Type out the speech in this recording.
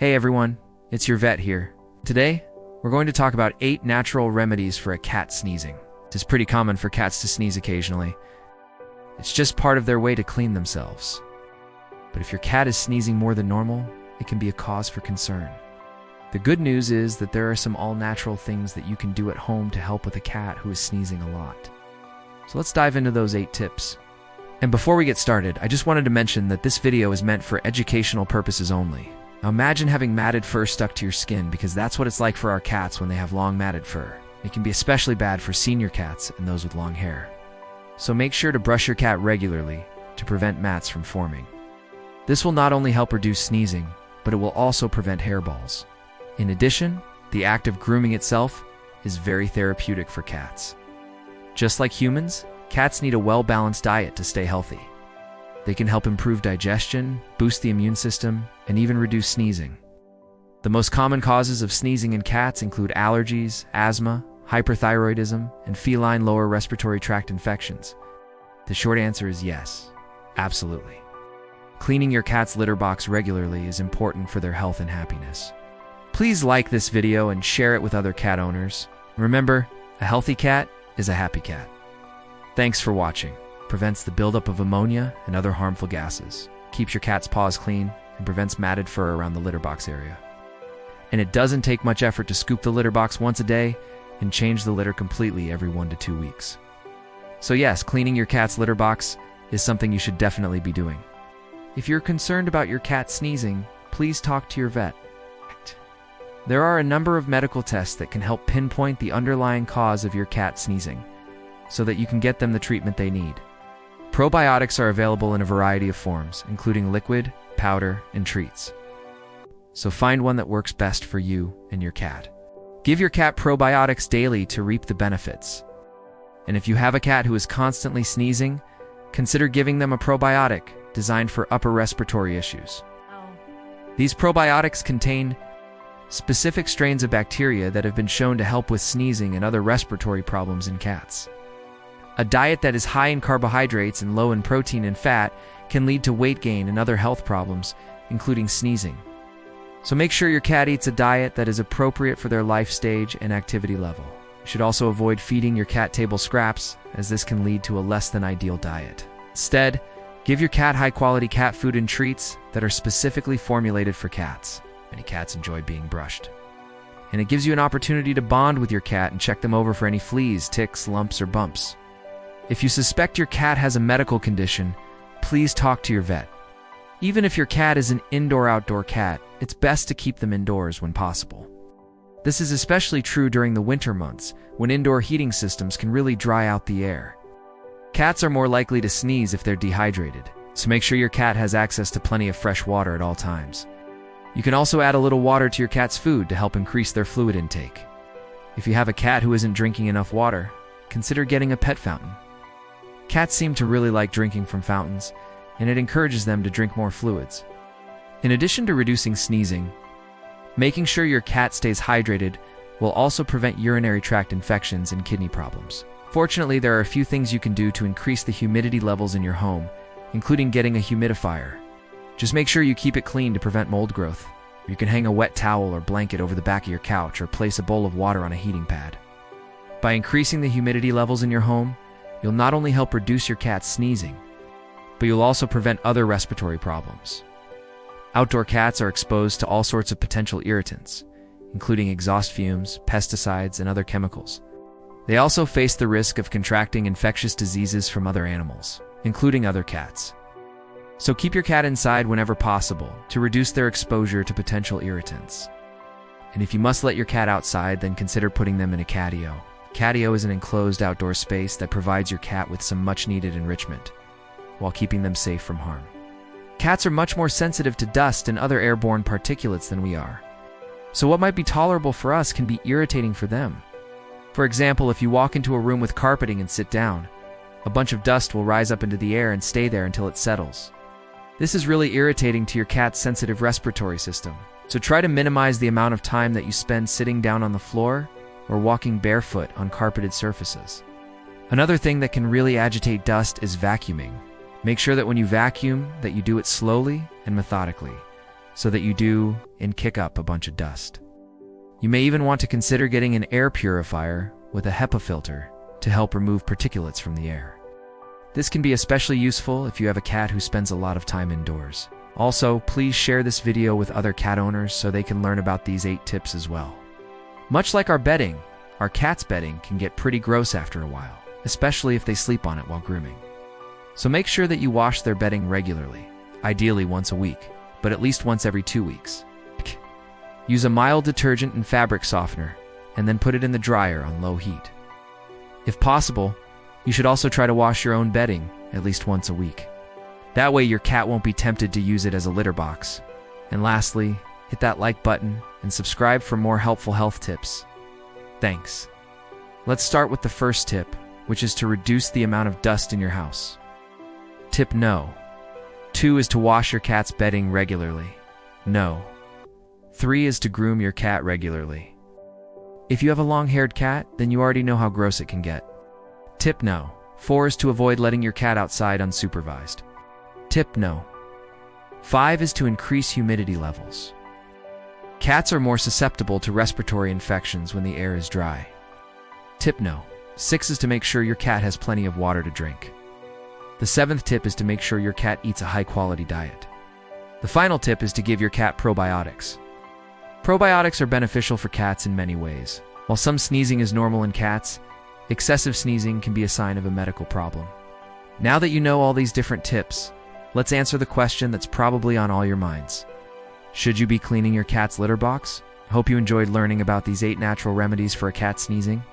Hey everyone, it's your vet here. Today, we're going to talk about 8 natural remedies for a cat sneezing. It is pretty common for cats to sneeze occasionally. It's just part of their way to clean themselves. But if your cat is sneezing more than normal, it can be a cause for concern. The good news is that there are some all-natural things that you can do at home to help with a cat who is sneezing a lot. So let's dive into those 8 tips. And before we get started, I just wanted to mention that this video is meant for educational purposes only. Now imagine having matted fur stuck to your skin, because that's what it's like for our cats when they have long matted fur. It can be especially bad for senior cats and those with long hair. So make sure to brush your cat regularly to prevent mats from forming. This will not only help reduce sneezing, but it will also prevent hairballs. In addition, the act of grooming itself is very therapeutic for cats. Just like humans, cats need a well-balanced diet to stay healthy. They can help improve digestion, boost the immune system, and even reduce sneezing. The most common causes of sneezing in cats include allergies, asthma, hyperthyroidism, and feline lower respiratory tract infections. The short answer is yes, absolutely. Cleaning your cat's litter box regularly is important for their health and happiness. Please like this video and share it with other cat owners. Remember, a healthy cat is a happy cat. Thanks for watching. Prevents the buildup of ammonia and other harmful gases, keeps your cat's paws clean, and prevents matted fur around the litter box area. And it doesn't take much effort to scoop the litter box once a day and change the litter completely every 1 to 2 weeks. So yes, cleaning your cat's litter box is something you should definitely be doing. If you're concerned about your cat sneezing, please talk to your vet. There are a number of medical tests that can help pinpoint the underlying cause of your cat sneezing, so that you can get them the treatment they need. Probiotics are available in a variety of forms, including liquid, powder, and treats. So find one that works best for you and your cat. Give your cat probiotics daily to reap the benefits. And if you have a cat who is constantly sneezing, consider giving them a probiotic designed for upper respiratory issues. These probiotics contain specific strains of bacteria that have been shown to help with sneezing and other respiratory problems in cats. A diet that is high in carbohydrates and low in protein and fat can lead to weight gain and other health problems, including sneezing. So make sure your cat eats a diet that is appropriate for their life stage and activity level. You should also avoid feeding your cat table scraps, as this can lead to a less than ideal diet. Instead, give your cat high-quality cat food and treats that are specifically formulated for cats. Many cats enjoy being brushed. And it gives you an opportunity to bond with your cat and check them over for any fleas, ticks, lumps, or bumps. If you suspect your cat has a medical condition, please talk to your vet. Even if your cat is an indoor-outdoor cat, it's best to keep them indoors when possible. This is especially true during the winter months, when indoor heating systems can really dry out the air. Cats are more likely to sneeze if they're dehydrated, so make sure your cat has access to plenty of fresh water at all times. You can also add a little water to your cat's food to help increase their fluid intake. If you have a cat who isn't drinking enough water, consider getting a pet fountain. Cats seem to really like drinking from fountains, and it encourages them to drink more fluids. In addition to reducing sneezing, making sure your cat stays hydrated will also prevent urinary tract infections and kidney problems. Fortunately, there are a few things you can do to increase the humidity levels in your home, including getting a humidifier. Just make sure you keep it clean to prevent mold growth. You can hang a wet towel or blanket over the back of your couch or place a bowl of water on a heating pad. By increasing the humidity levels in your home, you'll not only help reduce your cat's sneezing, but you'll also prevent other respiratory problems. Outdoor cats are exposed to all sorts of potential irritants, including exhaust fumes, pesticides, and other chemicals. They also face the risk of contracting infectious diseases from other animals, including other cats. So keep your cat inside whenever possible to reduce their exposure to potential irritants. And if you must let your cat outside, then consider putting them in a catio. Catio is an enclosed outdoor space that provides your cat with some much-needed enrichment, while keeping them safe from harm. Cats are much more sensitive to dust and other airborne particulates than we are. So what might be tolerable for us can be irritating for them. For example, if you walk into a room with carpeting and sit down, a bunch of dust will rise up into the air and stay there until it settles. This is really irritating to your cat's sensitive respiratory system. So try to minimize the amount of time that you spend sitting down on the floor or walking barefoot on carpeted surfaces. Another thing that can really agitate dust is vacuuming. Make sure that when you vacuum, that you do it slowly and methodically, so that you do and kick up a bunch of dust. You may even want to consider getting an air purifier with a HEPA filter to help remove particulates from the air. This can be especially useful if you have a cat who spends a lot of time indoors. Also, please share this video with other cat owners so they can learn about these 8 tips as well. Much like our bedding, our cat's bedding can get pretty gross after a while, especially if they sleep on it while grooming. So make sure that you wash their bedding regularly, ideally once a week, but at least once every 2 weeks. Use a mild detergent and fabric softener, and then put it in the dryer on low heat. If possible, you should also try to wash your own bedding at least once a week. That way your cat won't be tempted to use it as a litter box. And lastly, hit that like button and subscribe for more helpful health tips. Thanks. Let's start with the first tip, which is to reduce the amount of dust in your house. Tip No. 2 is to wash your cat's bedding regularly. No. 3 is to groom your cat regularly. If you have a long-haired cat, then you already know how gross it can get. Tip No. 4 is to avoid letting your cat outside unsupervised. Tip No. 5 is to increase humidity levels. Cats are more susceptible to respiratory infections when the air is dry. Tip No. 6 is to make sure your cat has plenty of water to drink. The 7th tip is to make sure your cat eats a high-quality diet. The final tip is to give your cat probiotics. Probiotics are beneficial for cats in many ways. While some sneezing is normal in cats, excessive sneezing can be a sign of a medical problem. Now that you know all these different tips, let's answer the question that's probably on all your minds. Should you be cleaning your cat's litter box? I hope you enjoyed learning about these 8 natural remedies for a cat sneezing.